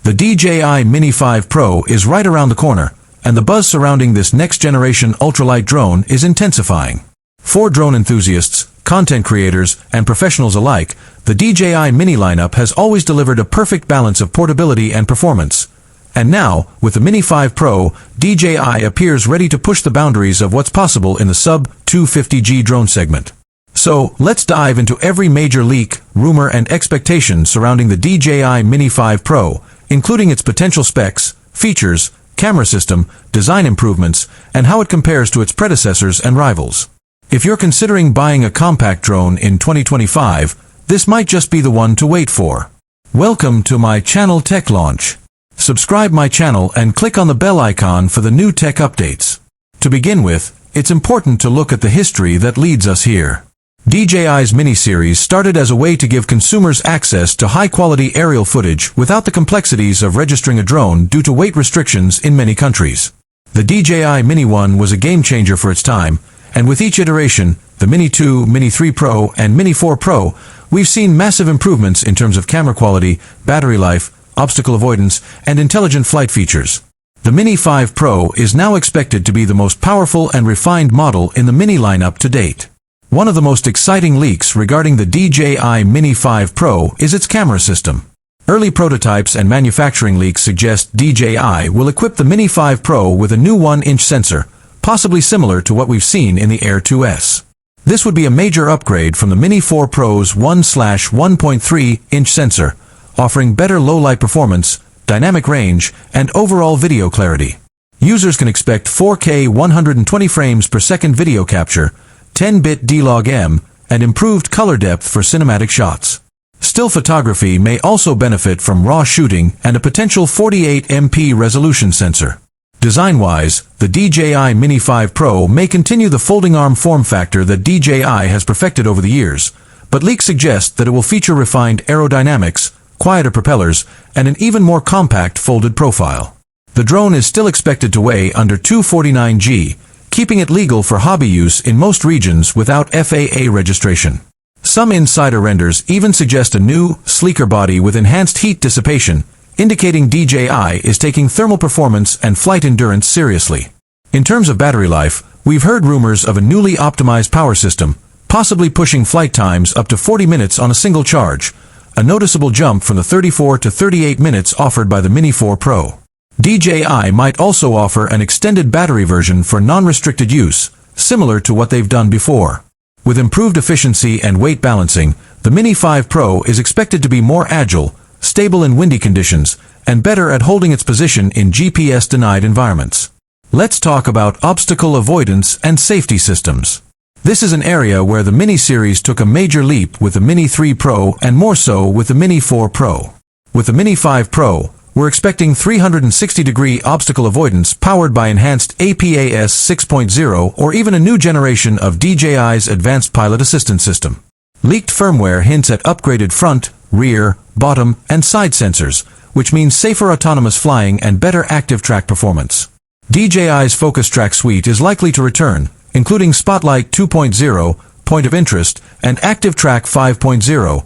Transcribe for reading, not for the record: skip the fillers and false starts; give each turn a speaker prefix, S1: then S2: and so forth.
S1: The DJI Mini 5 Pro is right around the corner, and the buzz surrounding this next-generation ultralight drone is intensifying. For drone enthusiasts, content creators, and professionals alike, the DJI Mini lineup has always delivered a perfect balance of portability and performance. And now, with the Mini 5 Pro, DJI appears ready to push the boundaries of what's possible in the sub-250G drone segment. So, let's dive into every major leak, rumor, and expectation surrounding the DJI Mini 5 Pro, including its potential specs, features, camera system, design improvements, and how it compares to its predecessors and rivals. If you're considering buying a compact drone in 2025, this might just be the one to wait for. Welcome to my channel Tech Launch. Subscribe my channel and click on the bell icon for the new tech updates. To begin with, it's important to look at the history that leads us here. DJI's mini-series started as a way to give consumers access to high-quality aerial footage without the complexities of registering a drone due to weight restrictions in many countries. The DJI Mini 1 was a game-changer for its time, and with each iteration, the Mini 2, Mini 3 Pro, and Mini 4 Pro, we've seen massive improvements in terms of camera quality, battery life, obstacle avoidance, and intelligent flight features. The Mini 5 Pro is now expected to be the most powerful and refined model in the Mini lineup to date. One of the most exciting leaks regarding the DJI Mini 5 Pro is its camera system. Early prototypes and manufacturing leaks suggest DJI will equip the Mini 5 Pro with a new 1-inch sensor, possibly similar to what we've seen in the Air 2S. This would be a major upgrade from the Mini 4 Pro's 1/1.3-inch sensor, offering better low-light performance, dynamic range, and overall video clarity. Users can expect 4K 120 frames per second video capture, 10-bit D-Log-M, and improved color depth for cinematic shots. Still photography may also benefit from RAW shooting and a potential 48MP resolution sensor. Design-wise, the DJI Mini 5 Pro may continue the folding arm form factor that DJI has perfected over the years, but leaks suggest that it will feature refined aerodynamics, quieter propellers, and an even more compact folded profile. The drone is still expected to weigh under 249 g, keeping it legal for hobby use in most regions without FAA registration. Some insider renders even suggest a new, sleeker body with enhanced heat dissipation, indicating DJI is taking thermal performance and flight endurance seriously. In terms of battery life, we've heard rumors of a newly optimized power system, possibly pushing flight times up to 40 minutes on a single charge, a noticeable jump from the 34 to 38 minutes offered by the Mini 4 Pro. DJI might also offer an extended battery version for non-restricted use, similar to what they've done before. With improved efficiency and weight balancing, the Mini 5 Pro is expected to be more agile, stable in windy conditions, and better at holding its position in GPS-denied environments. Let's talk about obstacle avoidance and safety systems. This is an area where the Mini series took a major leap with the Mini 3 Pro and more so with the Mini 4 Pro. With the Mini 5 Pro, we're expecting 360-degree obstacle avoidance powered by enhanced APAS 6.0 or even a new generation of DJI's Advanced Pilot Assistance System. Leaked firmware hints at upgraded front, rear, bottom, and side sensors, which means safer autonomous flying and better active track performance. DJI's Focus Track suite is likely to return, including Spotlight 2.0, Point of Interest, and Active Track 5.0,